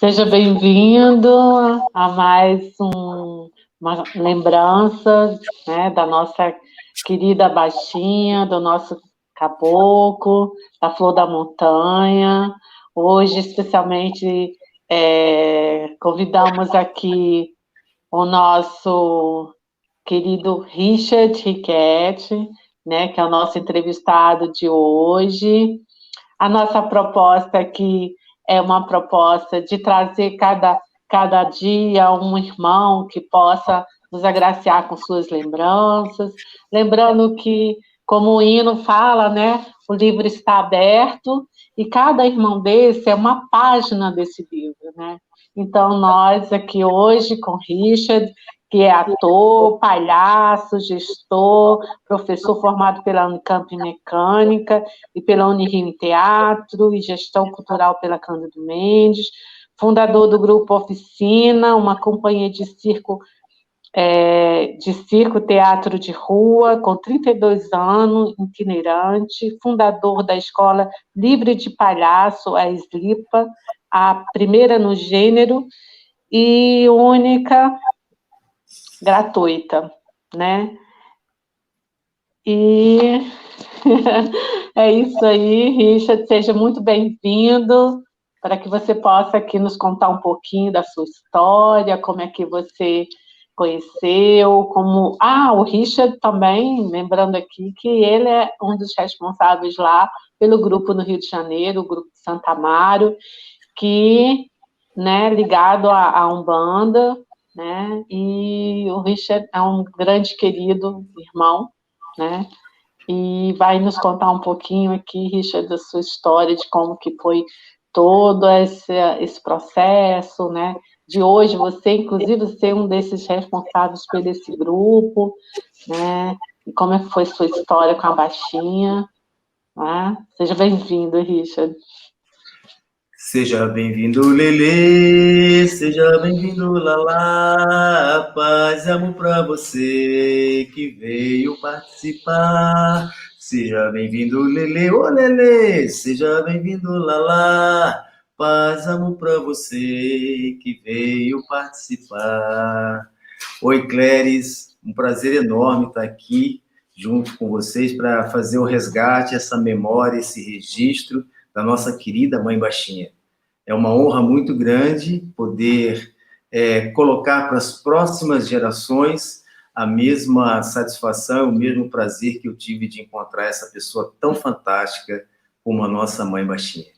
Seja bem-vindo a mais uma lembrança, né, da nossa querida Baixinha, do nosso caboclo, da Flor da Montanha. Hoje, especialmente, convidamos aqui o nosso querido Richard Riquetti, né, que é o nosso entrevistado de hoje. A nossa proposta aqui é uma proposta de trazer cada dia um irmão que possa nos agraciar com suas lembranças. Lembrando que, como o hino fala, né, o livro está aberto e cada irmão desse é uma página desse livro, né? Então, nós aqui hoje com Richard, que é ator, palhaço, gestor, professor formado pela Unicamp em Mecânica e pela Unirio em Teatro e Gestão Cultural pela Cândido Mendes, fundador do Grupo Oficina, uma companhia de circo teatro de rua, com 32 anos, itinerante, fundador da Escola Livre de Palhaço, a Eslipa, a primeira no gênero e única gratuita, né? E é isso aí, Richard, seja muito bem-vindo, para que você possa aqui nos contar um pouquinho da sua história, como é que você conheceu, como... Ah, o Richard também, lembrando aqui que ele é um dos responsáveis lá pelo grupo no Rio de Janeiro, o grupo Santa Amaro, que, né, ligado à Umbanda, né, e o Richard é um grande querido irmão, né, e vai nos contar um pouquinho aqui, Richard, da sua história, de como que foi todo esse processo, né, de hoje você, inclusive, ser um desses responsáveis por esse grupo, né, e como é que foi sua história com a Baixinha, né? Seja bem-vindo, Richard. Seja bem-vindo, Lelê, seja bem-vindo, Lalá, paz e amor pra você que veio participar. Seja bem-vindo, Lelê, ô Lelê, seja bem-vindo, Lalá, paz e amor pra você que veio participar. Oi, Cléris, um prazer enorme estar aqui junto com vocês para fazer o resgate, essa memória, esse registro da nossa querida Mãe Baixinha. É uma honra muito grande poder colocar para as próximas gerações a mesma satisfação, o mesmo prazer que eu tive de encontrar essa pessoa tão fantástica como a nossa Mãe Baixinha.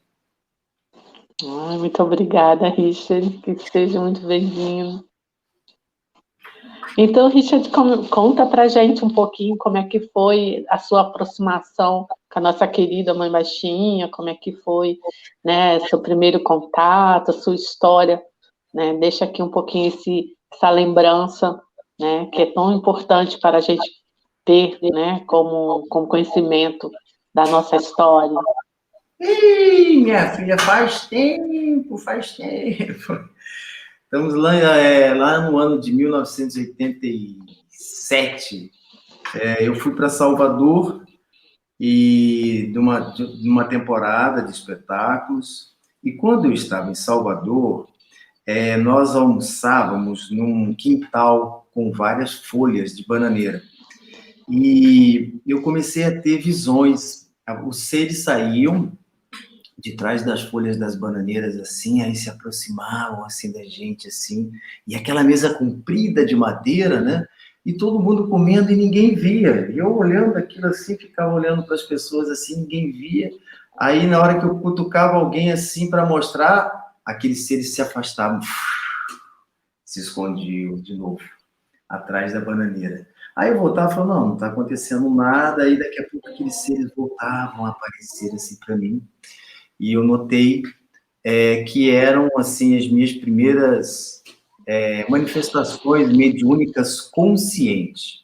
Muito obrigada, Richard, que seja muito bem-vindo. Então, Richard, conta pra gente um pouquinho como é que foi a sua aproximação com a nossa querida Mãe Baixinha, como é que foi, né, seu primeiro contato, a sua história, né? Deixa aqui um pouquinho essa lembrança, né, que é tão importante para a gente ter, né, como conhecimento da nossa história. Ih, minha filha, faz tempo. Estamos lá no ano de 1987. Eu fui para Salvador e de uma temporada de espetáculos. E quando eu estava em Salvador, nós almoçávamos num quintal com várias folhas de bananeira. E eu comecei a ter visões. Os seres saíam de trás das folhas das bananeiras, assim, aí se aproximavam, assim, da gente, assim, e aquela mesa comprida de madeira, né? E todo mundo comendo e ninguém via. E eu olhando aquilo assim, ficava olhando para as pessoas assim, ninguém via. Aí, na hora que eu cutucava alguém assim para mostrar, aqueles seres se afastavam, se escondiam de novo, atrás da bananeira. Aí eu voltava e falava, não está acontecendo nada. Aí daqui a pouco aqueles seres voltavam a aparecer assim para mim. E eu notei que eram assim as minhas primeiras manifestações mediúnicas conscientes.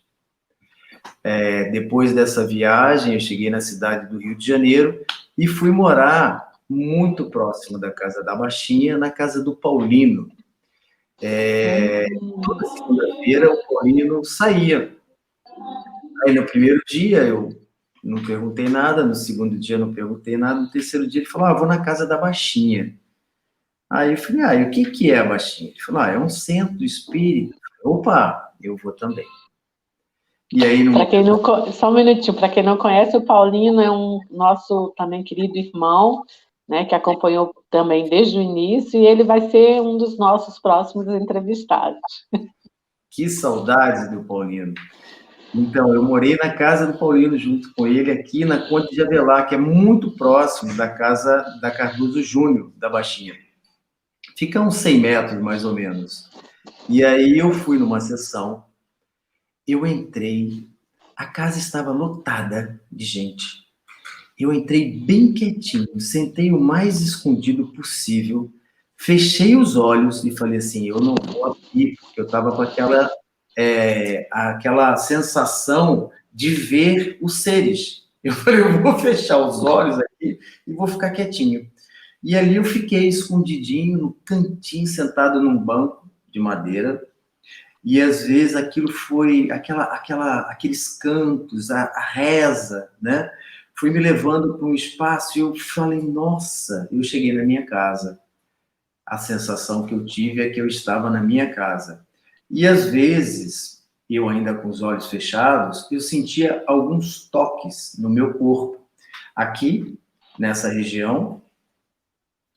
Depois dessa viagem, eu cheguei na cidade do Rio de Janeiro e fui morar muito próximo da casa da Baixinha, na casa do Paulino. Toda segunda-feira o Paulino saía. Aí no primeiro dia eu não perguntei nada, no segundo dia não perguntei nada, no terceiro dia ele falou, vou na casa da Baixinha. Aí eu falei, e o que é a baixinha? Ele falou, é um centro espírita. Opa, eu vou também. E aí, Só um minutinho, para quem não conhece, o Paulino é um nosso também querido irmão, né, que acompanhou também desde o início, e ele vai ser um dos nossos próximos entrevistados. Que saudades do Paulino. Então, eu morei na casa do Paulino junto com ele aqui na Conde de Avelar, que é muito próximo da casa da Cardoso Júnior, da Baixinha. Fica uns 100 metros, mais ou menos. E aí eu fui numa sessão, eu entrei, a casa estava lotada de gente. Eu entrei bem quietinho, sentei o mais escondido possível, fechei os olhos e falei assim, eu não vou abrir, porque eu estava com aquela sensação de ver os seres. Eu falei, eu vou fechar os olhos aqui e vou ficar quietinho. E ali eu fiquei escondidinho, no cantinho, sentado num banco de madeira, e às vezes aquilo foi aqueles cantos, a reza, né? Foi me levando para um espaço e eu falei, nossa, eu cheguei na minha casa. A sensação que eu tive é que eu estava na minha casa. E às vezes, eu ainda com os olhos fechados, eu sentia alguns toques no meu corpo. Aqui, nessa região,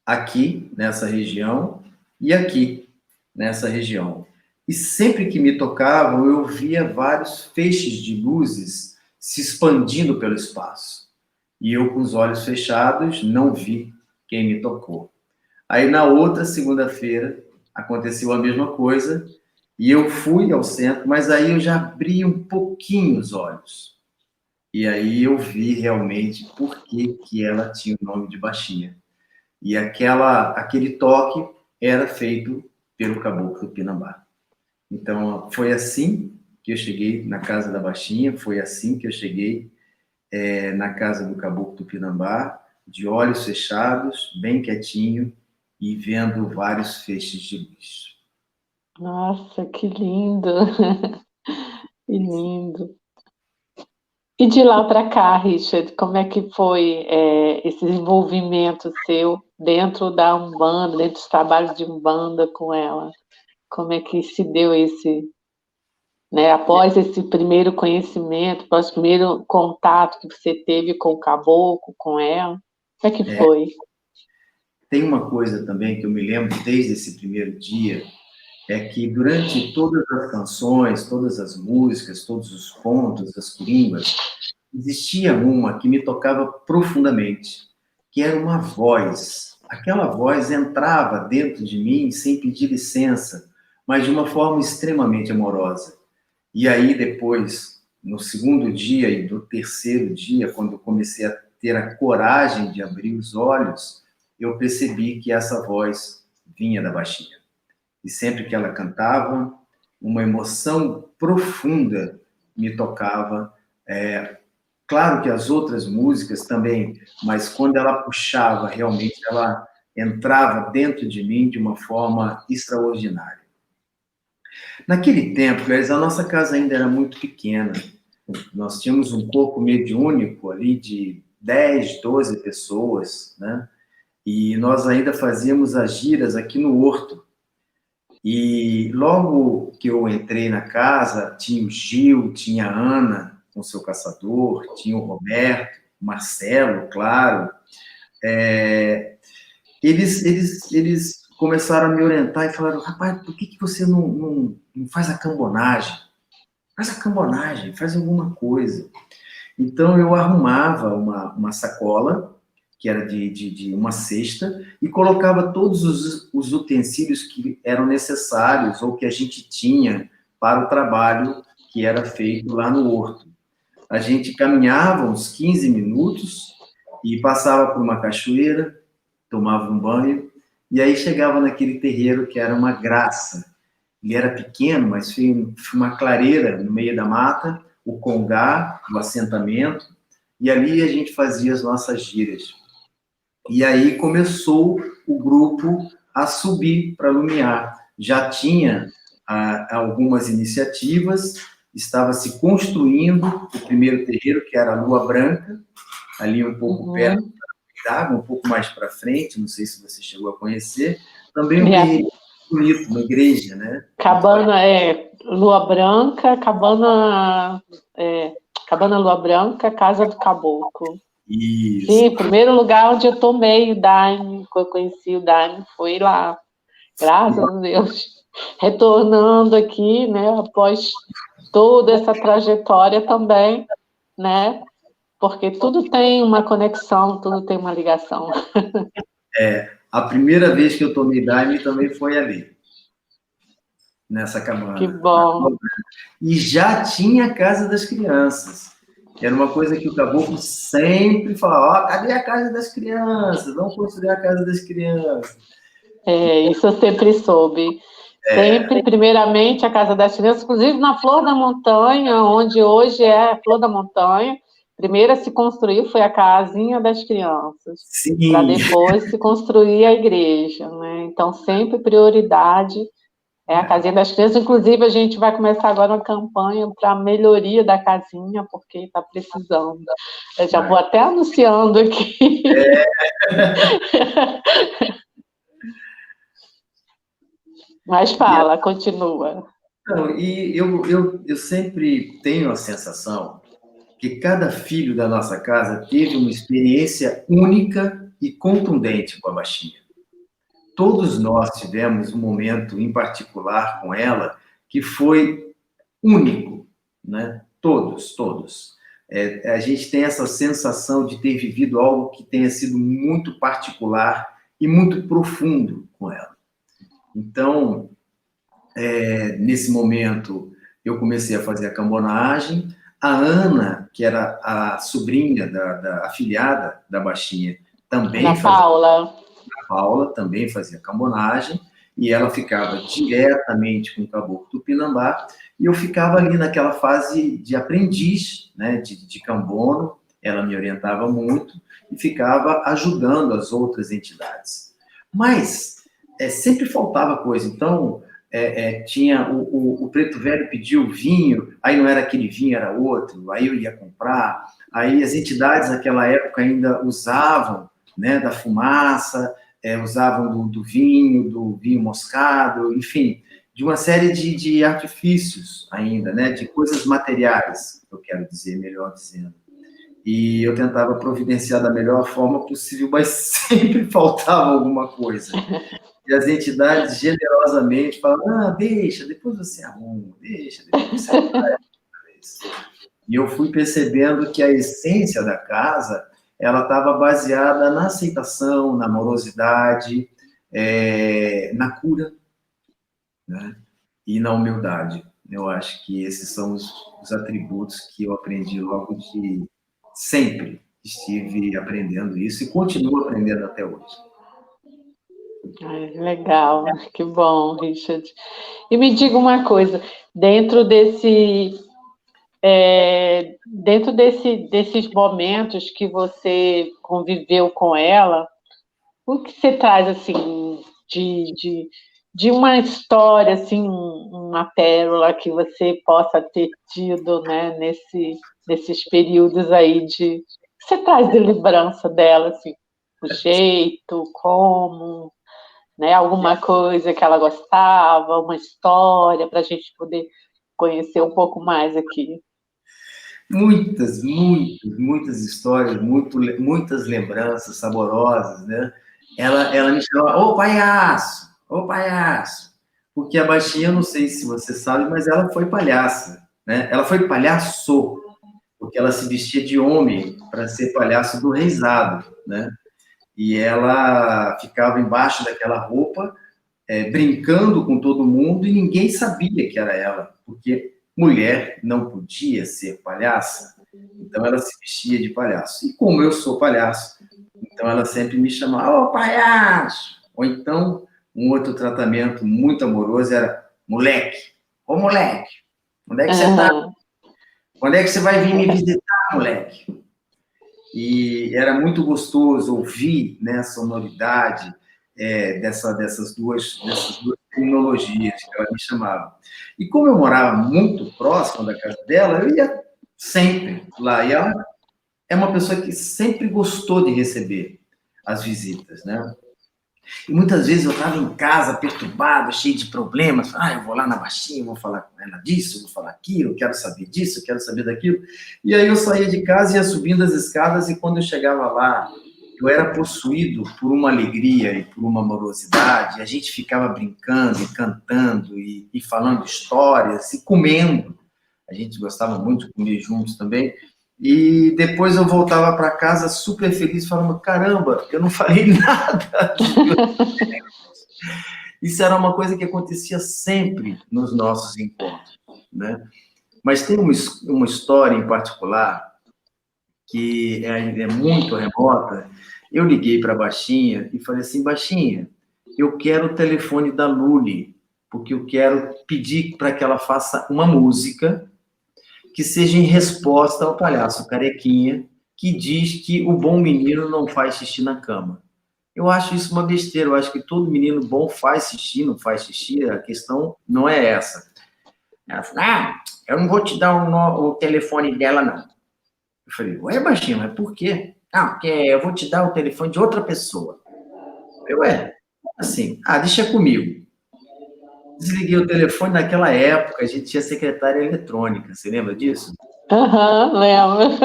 aqui, nessa região, e aqui, nessa região. E sempre que me tocavam, eu via vários feixes de luzes se expandindo pelo espaço. E eu, com os olhos fechados, não vi quem me tocou. Aí, na outra segunda-feira, aconteceu a mesma coisa, e eu fui ao centro, mas aí eu já abri um pouquinho os olhos. E aí eu vi realmente por que ela tinha o nome de Baixinha. E aquele toque era feito pelo Caboclo Tupinambá. Então, foi assim que eu cheguei na casa da Baixinha, foi assim que eu cheguei na casa do Caboclo Tupinambá, de olhos fechados, bem quietinho, e vendo vários feixes de luz. Nossa, que lindo! Que lindo! E de lá para cá, Richard, como é que foi esse envolvimento seu dentro da Umbanda, dentro dos trabalhos de Umbanda com ela? Como é que se deu né, após esse primeiro conhecimento, após o primeiro contato que você teve com o caboclo, com ela? Como é que foi? Tem uma coisa também que eu me lembro desde esse primeiro dia, é que durante todas as canções, todas as músicas, todos os contos, as corimbas, existia uma que me tocava profundamente, que era uma voz. Aquela voz entrava dentro de mim sem pedir licença, mas de uma forma extremamente amorosa. E aí depois, no segundo dia e no terceiro dia, quando eu comecei a ter a coragem de abrir os olhos, eu percebi que essa voz vinha da Baixinha. E sempre que ela cantava, uma emoção profunda me tocava. Claro que as outras músicas também, mas quando ela puxava, realmente ela entrava dentro de mim de uma forma extraordinária. Naquele tempo, a nossa casa ainda era muito pequena. Nós tínhamos um corpo mediúnico ali de 10, 12 pessoas, né? E nós ainda fazíamos as giras aqui no Horto. E logo que eu entrei na casa, tinha o Gil, tinha a Ana com seu caçador, tinha o Roberto, o Marcelo, claro. Eles começaram a me orientar e falaram, rapaz, por que você não faz a cambonagem? Faz a cambonagem, faz alguma coisa. Então, eu arrumava uma sacola, que era de uma cesta, e colocava todos os utensílios que eram necessários ou que a gente tinha para o trabalho que era feito lá no horto. A gente caminhava uns 15 minutos e passava por uma cachoeira, tomava um banho, e aí chegava naquele terreiro que era uma graça. Ele era pequeno, mas foi uma clareira no meio da mata, o congá, o assentamento, e ali a gente fazia as nossas giras. E aí começou o grupo a subir para Lumiar. Já tinha algumas iniciativas, estava se construindo o primeiro terreiro, que era a Lua Branca, ali um pouco perto da água, um pouco mais para frente, não sei se você chegou a conhecer, também um ambiente bonito, uma igreja, né? Cabana, Lua Branca, Cabana Lua Branca, Casa do Caboclo. Isso. Sim, primeiro lugar onde eu tomei o Daime, que eu conheci o Daime, foi lá. Graças a Deus. Retornando aqui, né, após toda essa trajetória também, né? Porque tudo tem uma conexão, tudo tem uma ligação. A primeira vez que eu tomei Daime também foi ali, nessa cabana. Que bom. E já tinha a Casa das Crianças. Era uma coisa que o caboclo sempre falava, cadê a Casa das Crianças? Vamos construir a Casa das Crianças. Isso eu sempre soube. Sempre, primeiramente, a Casa das Crianças, inclusive na Flor da Montanha, onde hoje é a Flor da Montanha, primeiro a se construir foi a Casinha das Crianças, para depois se construir a igreja, né? Então, sempre prioridade é a Casinha das Crianças. Inclusive, a gente vai começar agora uma campanha para a melhoria da casinha, porque está precisando. Eu já vou até anunciando aqui. Mas fala, continua. Não, e eu sempre tenho a sensação que cada filho da nossa casa teve uma experiência única e contundente com a baixinha. Todos nós tivemos um momento em particular com ela que foi único, né? Todos. A gente tem essa sensação de ter vivido algo que tenha sido muito particular e muito profundo com ela. Então, nesse momento, eu comecei a fazer a cambonagem. A Ana, que era a sobrinha da afilhada da baixinha, também Ana Paula também fazia cambonagem, e ela ficava diretamente com o caboclo Tupinambá, e eu ficava ali naquela fase de aprendiz, né, de cambono. Ela me orientava muito e ficava ajudando as outras entidades. Mas sempre faltava coisa. Então, tinha o preto velho pediu vinho, aí não era aquele vinho, era outro, aí eu ia comprar. Aí as entidades naquela época ainda usavam, né, da fumaça, usavam do vinho moscado, enfim, de uma série de artifícios ainda, né, de coisas materiais, eu quero dizer, melhor dizendo. E eu tentava providenciar da melhor forma possível, mas sempre faltava alguma coisa. E as entidades generosamente falavam, deixa, depois você arruma, deixa, depois você arruma. E eu fui percebendo que a essência da casa, ela estava baseada na aceitação, na amorosidade, na cura, né? E na humildade. Eu acho que esses são os atributos que eu aprendi logo de sempre. Estive aprendendo isso e continuo aprendendo até hoje. Legal, que bom, Richard. E me diga uma coisa, dentro desses momentos que você conviveu com ela, o que você traz assim de uma história, assim, uma pérola que você possa ter tido, né, nesses períodos aí que você traz de lembrança dela, assim, o jeito, como, né, alguma coisa que ela gostava, uma história para a gente poder conhecer um pouco mais aqui. Muitas histórias, muitas lembranças saborosas, né? Ela me chamava, ô palhaço, porque a baixinha, eu não sei se você sabe, mas ela foi palhaça, né? Ela foi palhaço, porque ela se vestia de homem para ser palhaço do reizado, né? E ela ficava embaixo daquela roupa, brincando com todo mundo, e ninguém sabia que era ela, porque mulher não podia ser palhaça, então ela se vestia de palhaço. E como eu sou palhaço, então ela sempre me chamava, ô palhaço! Ou então, um outro tratamento muito amoroso era, moleque, ô moleque, onde é que você tá? Quando é que você vai vir me visitar, moleque? E era muito gostoso ouvir, né, a sonoridade dessas duas terminologias que ela me chamava. E como eu morava muito próximo da casa dela, eu ia sempre lá. E ela é uma pessoa que sempre gostou de receber as visitas, né? E muitas vezes eu estava em casa, perturbado, cheio de problemas. Eu vou lá na baixinha, vou falar com ela disso, vou falar aquilo, eu quero saber disso, eu quero saber daquilo. E aí eu saía de casa e ia subindo as escadas, e quando eu chegava lá, eu era possuído por uma alegria e por uma amorosidade. A gente ficava brincando e cantando e falando histórias e comendo. A gente gostava muito de comer juntos também. E depois eu voltava para casa super feliz, falando, caramba, eu não falei nada. Isso era uma coisa que acontecia sempre nos nossos encontros, né? Mas tem uma história em particular que é muito remota. Eu liguei para a Baixinha e falei assim, Baixinha, eu quero o telefone da Luli, porque eu quero pedir para que ela faça uma música que seja em resposta ao palhaço Carequinha, que diz que o bom menino não faz xixi na cama. Eu acho isso uma besteira, eu acho que todo menino bom faz xixi, não faz xixi, a questão não é essa. Ela falou, eu não vou te dar o telefone dela, não. Eu falei, ué, Baixinho, mas por quê? Porque eu vou te dar o telefone de outra pessoa. Eu, assim, deixa comigo. Desliguei o telefone. Naquela época, a gente tinha secretária eletrônica, você lembra disso? Lembro.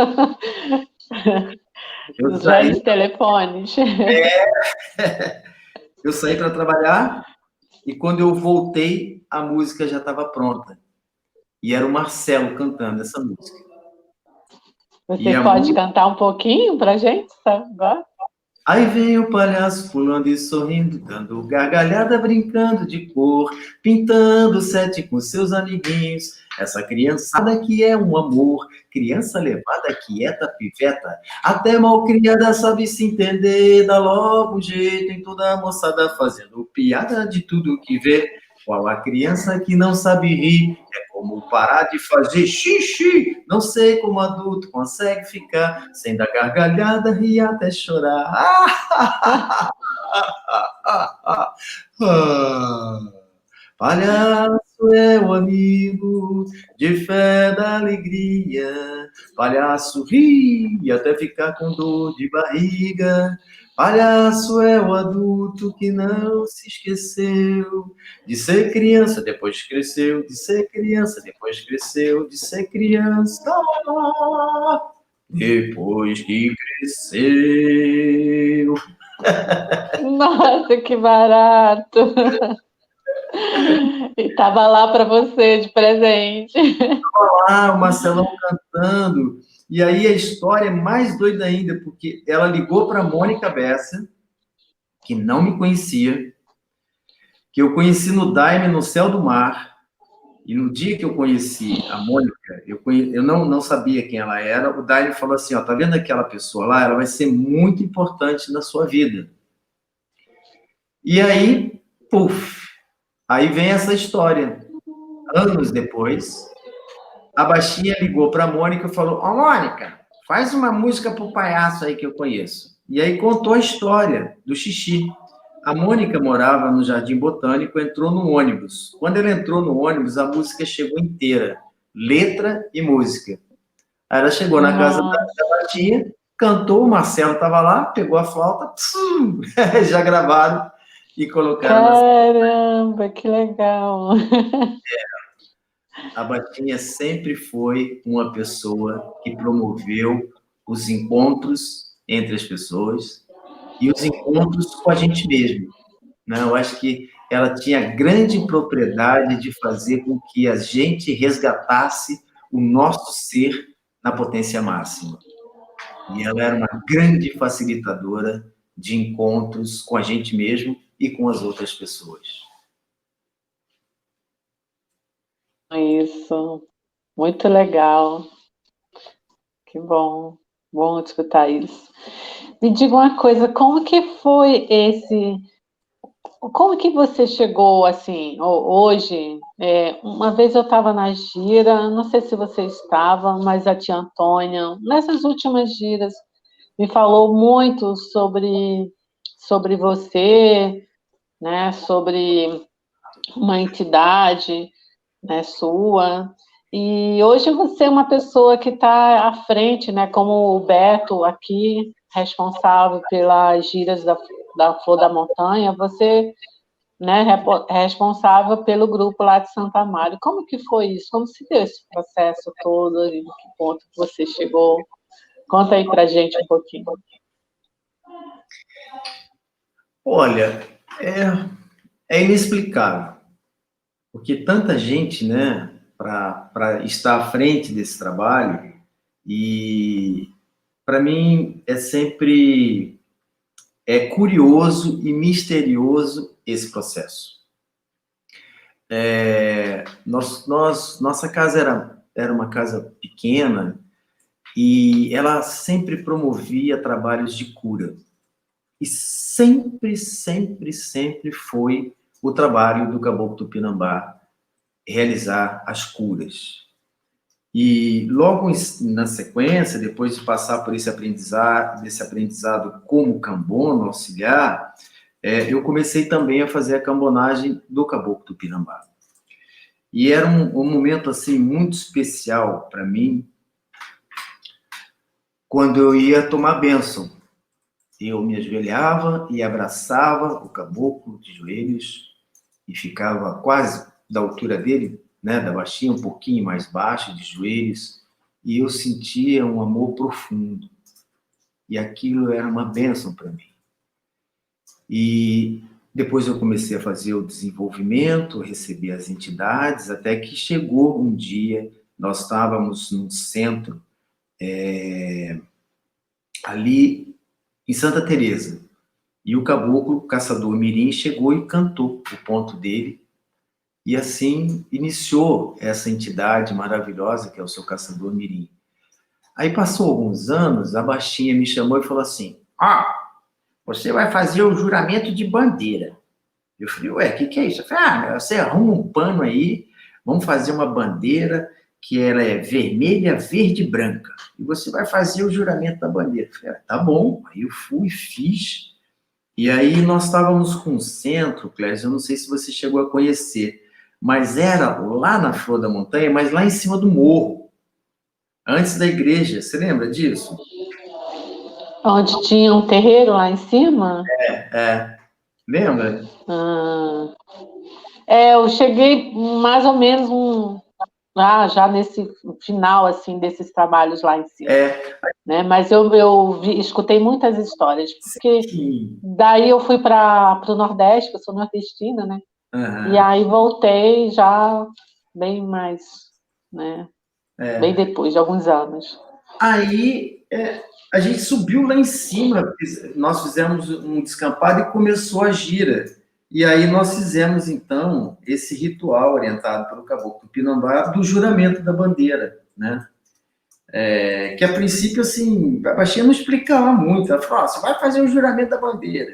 Eu Os saí, velhos telefones. eu saí para trabalhar e quando eu voltei, a música já estava pronta. E era o Marcelo cantando essa música. Você pode cantar um pouquinho para a gente, sabe? Aí vem o palhaço pulando e sorrindo, dando gargalhada, brincando de cor, pintando sete com seus amiguinhos. Essa criançada que é um amor, criança levada, quieta, piveta, até malcriada sabe se entender, dá logo um jeito em toda a moçada fazendo piada de tudo que vê. Qual a criança que não sabe rir, é como parar de fazer xixi. Não sei como adulto consegue ficar sem dar gargalhada, rir até chorar. Palhaço é o amigo de fé da alegria. Palhaço ri até ficar com dor de barriga. Palhaço é o adulto que não se esqueceu de ser criança, depois cresceu, de ser criança, depois cresceu, de ser criança, depois que cresceu. Nossa, que barato! E estava lá para você de presente. O Marcelão cantando. E aí a história é mais doida ainda, porque ela ligou para a Mônica Bessa, que não me conhecia, que eu conheci no Daime, no Céu do Mar. E no dia que eu conheci a Mônica, eu não sabia quem ela era. O Daime falou assim, tá vendo aquela pessoa lá? Ela vai ser muito importante na sua vida. E aí, aí vem essa história. Anos depois, a Baixinha ligou para a Mônica e falou, Mônica, faz uma música pro palhaço aí que eu conheço. E aí contou a história do xixi. A Mônica morava no Jardim Botânico, entrou no ônibus. Quando ela entrou no ônibus, a música chegou inteira, letra e música. Aí ela chegou na casa da Baixinha, cantou, o Marcelo estava lá, pegou a flauta, já gravaram e colocaram. Caramba, que legal! A Baixinha sempre foi uma pessoa que promoveu os encontros entre as pessoas e os encontros com a gente mesmo. Né? Eu acho que ela tinha grande propriedade de fazer com que a gente resgatasse o nosso ser na potência máxima. E ela era uma grande facilitadora de encontros com a gente mesmo e com as outras pessoas. Isso, muito legal. Que bom, bom escutar isso. Me diga uma coisa, como que foi como que você chegou assim, hoje? Uma vez eu estava na gira, não sei se você estava, mas a tia Antônia, nessas últimas giras, me falou muito sobre você, né? Sobre uma entidade, né, sua. E hoje você é uma pessoa que está à frente, né, como o Beto aqui, responsável pelas giras da Flor da Montanha, você, né, é responsável pelo grupo lá de Santo Amaro. Como que foi isso? Como se deu esse processo todo? E em que ponto você chegou? Conta aí pra gente um pouquinho. Olha, é inexplicável, porque tanta gente, né, para estar à frente desse trabalho, e para mim é sempre curioso e misterioso esse processo. Nossa casa era uma casa pequena e ela sempre promovia trabalhos de cura. E sempre, sempre, sempre foi o trabalho do Caboclo Tupinambá realizar as curas. E logo na sequência, depois de passar por desse aprendizado como cambono auxiliar, eu comecei também a fazer a cambonagem do Caboclo Tupinambá. E era um momento assim muito especial para mim, quando eu ia tomar bênção. Eu me ajoelhava e abraçava o caboclo de joelhos e ficava quase da altura dele, né, da baixinha, um pouquinho mais baixo, de joelhos, e eu sentia um amor profundo. E aquilo era uma bênção para mim. E depois eu comecei a fazer o desenvolvimento, receber as entidades, até que chegou um dia, nós estávamos num centro ali em Santa Teresa, e o caboclo, caçador mirim, chegou e cantou o ponto dele, e assim iniciou essa entidade maravilhosa que é o seu caçador mirim. Aí passou alguns anos, a baixinha me chamou e falou assim: você vai fazer o juramento de bandeira. Eu falei: ué, o que é isso? Eu falei: você arruma um pano aí, vamos fazer uma bandeira que ela é vermelha, verde e branca. E você vai fazer o juramento da bandeira. Eu falei: tá bom. Aí eu fui, fiz. E aí nós estávamos com um centro, Clésia, eu não sei se você chegou a conhecer, mas era lá na Flor da Montanha, mas lá em cima do morro, antes da igreja. Você lembra disso? Onde tinha um terreiro lá em cima? Lembra? Eu cheguei mais ou menos já nesse final assim desses trabalhos lá em cima, né? Mas eu escutei muitas histórias, porque Sim. daí eu fui para o Nordeste, que eu sou nordestina, né? Uhum. E aí voltei já bem mais, né? Bem depois de alguns anos. Aí a gente subiu lá em cima, nós fizemos um descampado e começou a gira. E aí nós fizemos, então, esse ritual orientado pelo Caboclo Tupinambá do juramento da bandeira, né? Que a princípio, assim, a baixinha não explicava muito. Ela falou: você vai fazer o juramento da bandeira.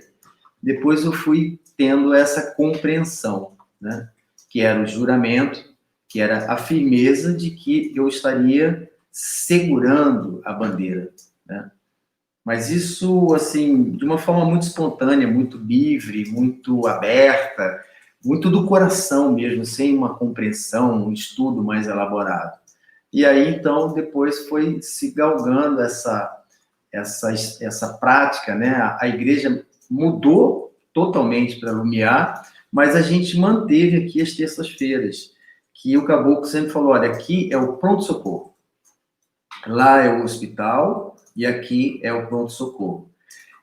Depois eu fui tendo essa compreensão, né? Que era o juramento, que era a firmeza de que eu estaria segurando a bandeira, né? Mas isso, assim, de uma forma muito espontânea, muito livre, muito aberta, muito do coração mesmo, sem uma compreensão, um estudo mais elaborado. E aí, então, depois foi se galgando essa prática, né? A igreja mudou totalmente para Lumiar, mas a gente manteve aqui as terças-feiras, que o caboclo sempre falou: olha, aqui é o pronto-socorro. Lá é o hospital e aqui é o pronto-socorro.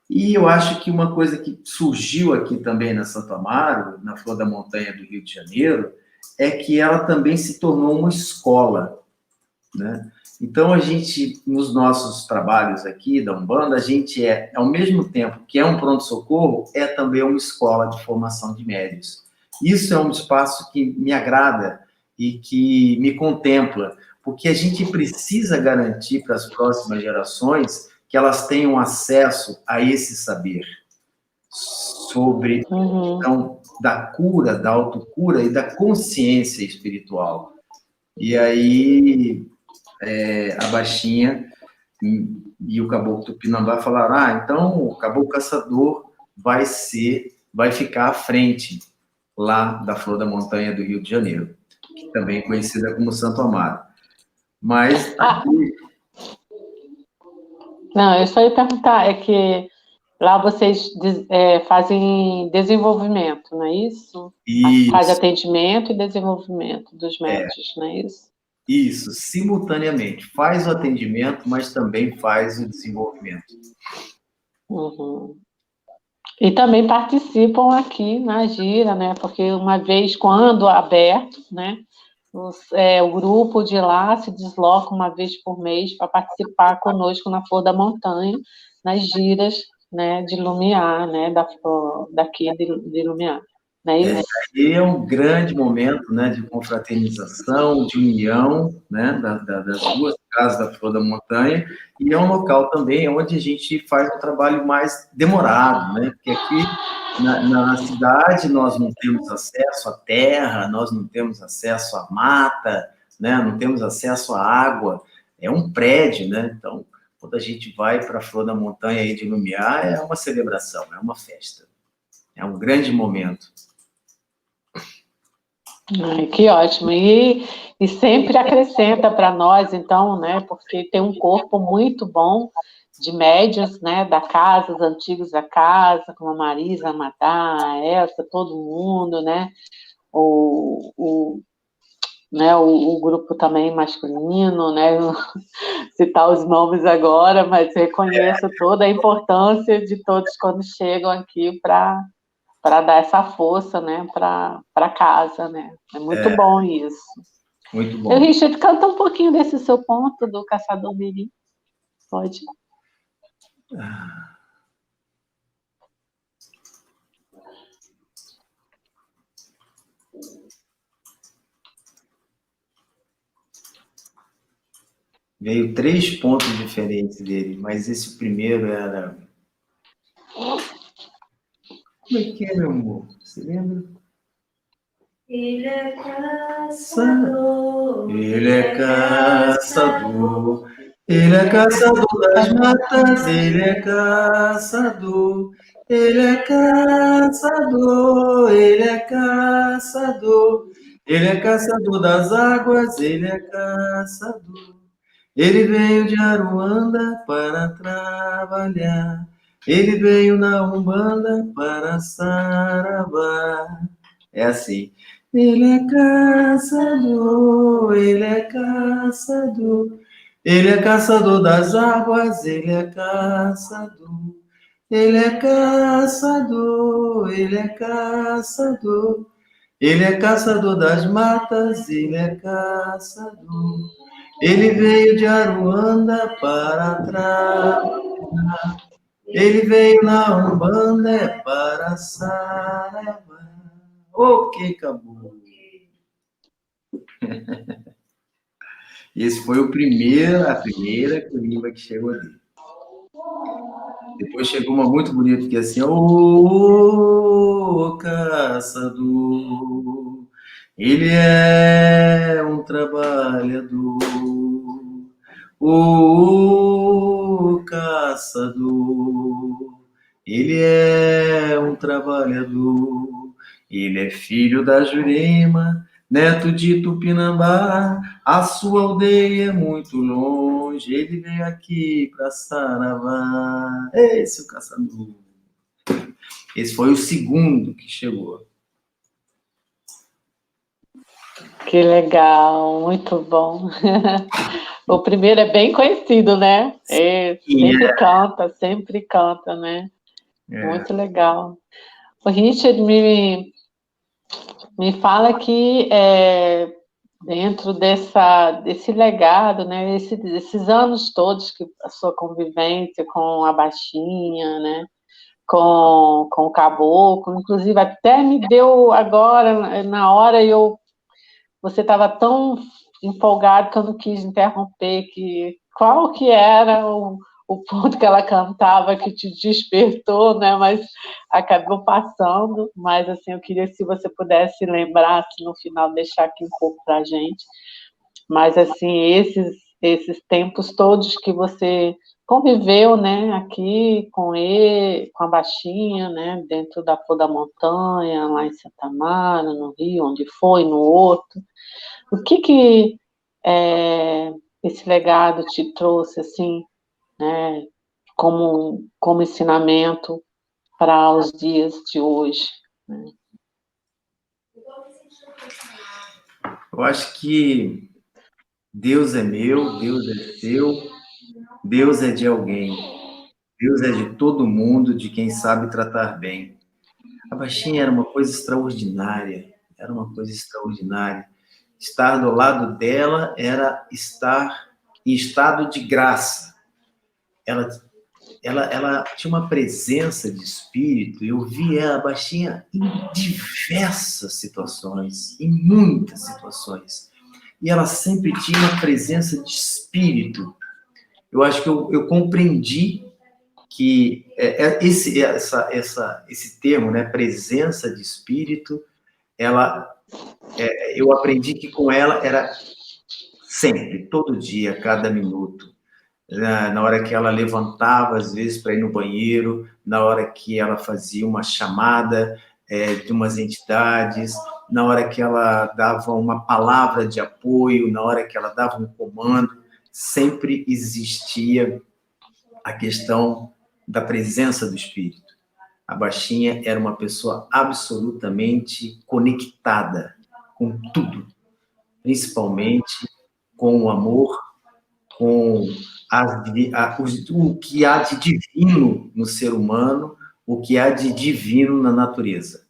E eu acho que uma coisa que surgiu aqui também na Santo Amaro, na Flor da Montanha do Rio de Janeiro, é que ela também se tornou uma escola, né? Então, a gente, nos nossos trabalhos aqui da Umbanda, a gente ao mesmo tempo que é um pronto-socorro, é também uma escola de formação de médios. Isso é um espaço que me agrada e que me contempla, porque a gente precisa garantir para as próximas gerações que elas tenham acesso a esse saber sobre a questão da cura, da autocura e da consciência espiritual. E aí a baixinha e o caboclo Tupinambá falaram: então o caboclo caçador vai ficar à frente lá da Flor da Montanha do Rio de Janeiro, que também é conhecida como Santo Amaro. Mas não, eu só ia perguntar, é que lá vocês fazem desenvolvimento, não é isso? Faz isso, atendimento e desenvolvimento dos é, médicos, não é isso? isso, simultaneamente. Faz o atendimento, mas também faz o desenvolvimento. Uhum. E também participam aqui na gira, né? Porque uma vez, quando aberto, né? O grupo de lá se desloca uma vez por mês para participar conosco na Flor da Montanha, nas giras, né, de Lumiar, né, daqui de Lumiar. Não é isso? E é um grande momento, né, de confraternização, de união, né, das duas casas da Flor da Montanha, e é um local também onde a gente faz um trabalho mais demorado, né, porque aqui na cidade nós não temos acesso à terra, nós não temos acesso à mata, né, não temos acesso à água, é um prédio, né, então quando a gente vai para a Flor da Montanha aí de Lumiar, é uma celebração, é uma festa, é um grande momento. Ai, que ótimo. E sempre acrescenta para nós, então, né? Porque tem um corpo muito bom de médios, né? Da casa, os antigos da casa, como a Marisa, a Madá, a Elsa, todo mundo, né? O, né, o grupo também masculino, né? Não citar os nomes agora, mas reconheço toda a importância de todos quando chegam aqui para dar essa força, né, para casa, né? É muito bom isso. Muito Eu, bom. Richard, canta um pouquinho desse seu ponto do Caçador Mirim. Pode? Veio 3 pontos diferentes dele, mas esse primeiro era. Como é que é, meu amor? Você lembra? Ele é caçador, Ele é caçador, ele é caçador das matas, ele é caçador, ele é caçador, ele é caçador, ele é caçador das águas, ele é caçador. Ele veio de Aruanda para trabalhar, ele veio na Umbanda para Saravá. É assim. Ele é caçador, ele é caçador, ele é caçador das águas, ele é caçador, ele é caçador, ele é caçador, ele é caçador das matas, ele é caçador. Ele veio de Aruanda para trabalhar, ele veio na Umbanda para Saravá. Ok, acabou. Esse foi a primeira corimba que chegou ali. Depois chegou uma muito bonita que é assim, ô caçador, ele é um trabalhador. Ô caçador, ele é um trabalhador. Ele é filho da Jurema, neto de Tupinambá, a sua aldeia é muito longe, ele veio aqui para Saravá. Esse é o caçador. Esse foi o segundo que chegou. Que legal, muito bom. O primeiro é bem conhecido, né? Sempre canta, né? Muito legal. O Richard me fala que dentro desse legado, né? Esses anos todos que a sua convivência com a Baixinha, né? Com o Caboclo, inclusive até me deu agora, na hora você estava tão empolgado que eu não quis interromper, qual que era o ponto que ela cantava que te despertou, né? Mas acabou passando, mas assim, eu queria se você pudesse lembrar, assim, no final, deixar aqui um pouco para a gente. Mas assim, esses tempos todos que você conviveu, né, aqui com ele, com a Baixinha, né, dentro da Flor da Montanha, lá em Santa Amaro, no Rio, onde foi, no outro. O que esse legado te trouxe, assim, né, como ensinamento para os dias de hoje, né? Eu acho que Deus é meu, Deus é seu, Deus é de alguém, Deus é de todo mundo, de quem sabe tratar bem. A baixinha era uma coisa extraordinária, era uma coisa extraordinária. Estar do lado dela era estar em estado de graça. Ela, ela tinha uma presença de espírito, eu vi ela baixinha em diversas situações, em muitas situações. E ela sempre tinha uma presença de espírito. Eu acho que eu compreendi que esse termo, né, presença de espírito, eu aprendi que com ela era sempre, todo dia, cada minuto. Na hora que ela levantava, às vezes, para ir no banheiro, na hora que ela fazia uma chamada de umas entidades, na hora que ela dava uma palavra de apoio, na hora que ela dava um comando, sempre existia a questão da presença do espírito. A baixinha era uma pessoa absolutamente conectada com tudo, principalmente com o amor, com o que há de divino no ser humano, o que há de divino na natureza.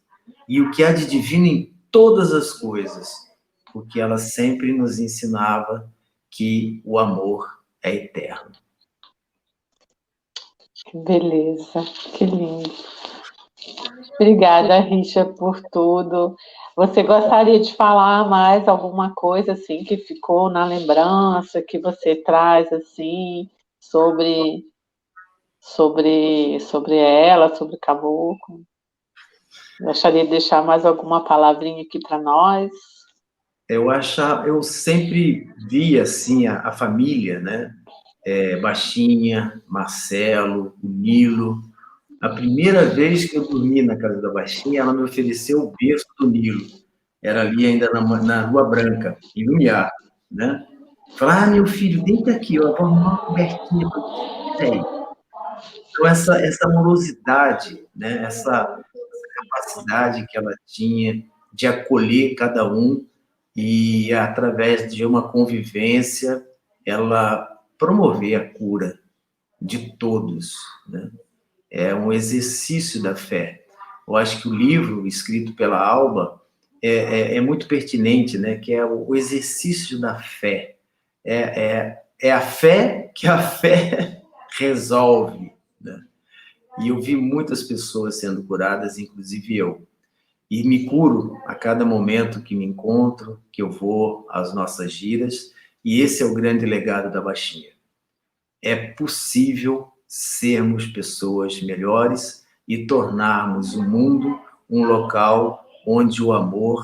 E o que há de divino em todas as coisas, porque ela sempre nos ensinava que o amor é eterno. Que beleza, que lindo. Obrigada, Richard, por tudo. Você gostaria de falar mais alguma coisa assim que ficou na lembrança, que você traz assim sobre ela, sobre o Caboclo? Gostaria de deixar mais alguma palavrinha aqui para nós? Eu sempre vi assim a família, né? Baixinha, Marcelo, o Nilo. A primeira vez que eu dormi na casa da Baixinha, ela me ofereceu o berço do Nilo. Era ali ainda na Rua Branca, em Lumiar, né? Falei, meu filho, deita aqui, ó, vou arrumar uma cobertinha para você. Então, essa amorosidade, né? Essa capacidade que ela tinha de acolher cada um e, através de uma convivência, ela promover a cura de todos, né? É um exercício da fé. Eu acho que o livro escrito pela Alba é muito pertinente, né? Que é o exercício da fé. É a fé que a fé resolve, né? E eu vi muitas pessoas sendo curadas, inclusive eu. E me curo a cada momento que me encontro, que eu vou às nossas giras. E esse é o grande legado da Baixinha. É possível sermos pessoas melhores e tornarmos o mundo um local onde o amor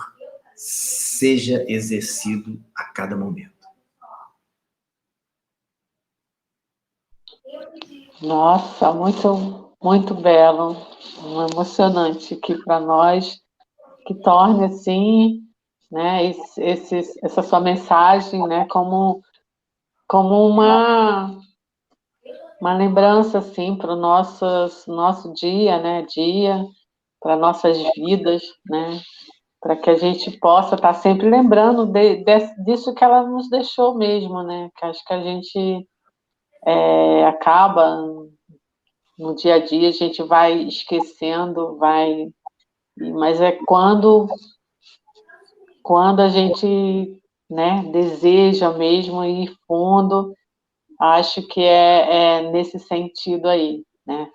seja exercido a cada momento. Nossa, muito belo, emocionante aqui para nós, que torne assim, né, essa sua mensagem, né, como uma lembrança assim para o nosso dia, né, para nossas vidas, né, para que a gente possa estar sempre lembrando disso que ela nos deixou mesmo, né, que acho que a gente acaba no dia a dia, a gente vai esquecendo, mas é quando a gente, né, deseja mesmo ir fundo, acho que é nesse sentido aí, né,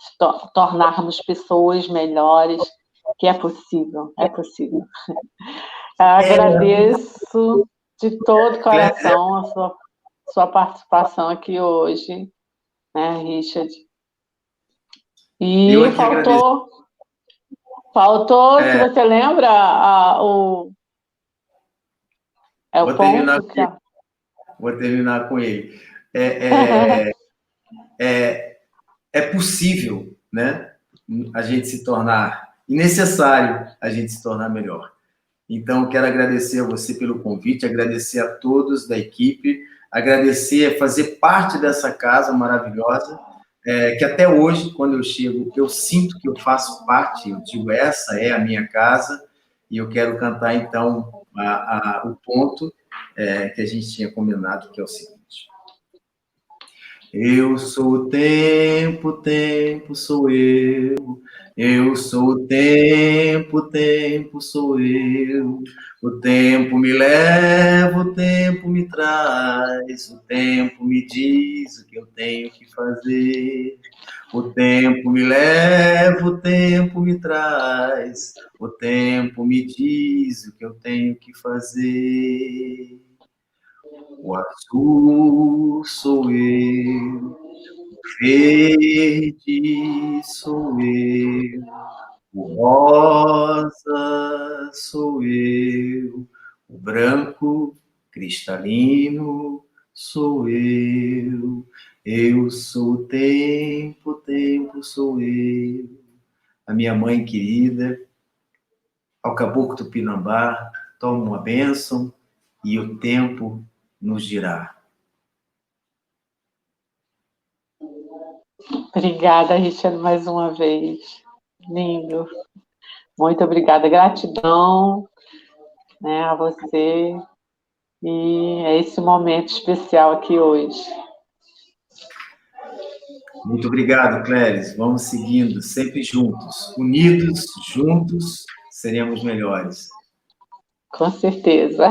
tornarmos pessoas melhores, que é possível, é possível. Agradeço de todo o coração a sua participação aqui hoje, né, Richard? E faltou, se você lembra, o Vou ponto que... Vou terminar com ele. É possível, né, a gente se tornar, e necessário a gente se tornar melhor. Então, quero agradecer a você pelo convite, agradecer a todos da equipe, agradecer, fazer parte dessa casa maravilhosa, que até hoje, quando eu chego, eu sinto que eu faço parte, eu digo, essa é a minha casa, e eu quero cantar, então, o ponto que a gente tinha combinado, que é o seguinte. Eu sou o tempo, o tempo sou eu. Eu sou o tempo sou eu. O tempo me leva, o tempo me traz. O tempo me diz o que eu tenho que fazer. O tempo me leva, o tempo me traz. O tempo me diz o que eu tenho que fazer. O azul sou eu, o verde sou eu, o rosa sou eu, o branco cristalino sou eu. Eu sou o tempo sou eu. A minha mãe querida, ao caboclo Tupinambá, toma uma bênção e o tempo nos dirá. Obrigada, Richard, mais uma vez. Lindo. Muito obrigada. Gratidão, né, a você. E é esse momento especial aqui hoje. Muito obrigado, Cléris. Vamos seguindo, sempre juntos. Unidos, juntos, seremos melhores. Com certeza.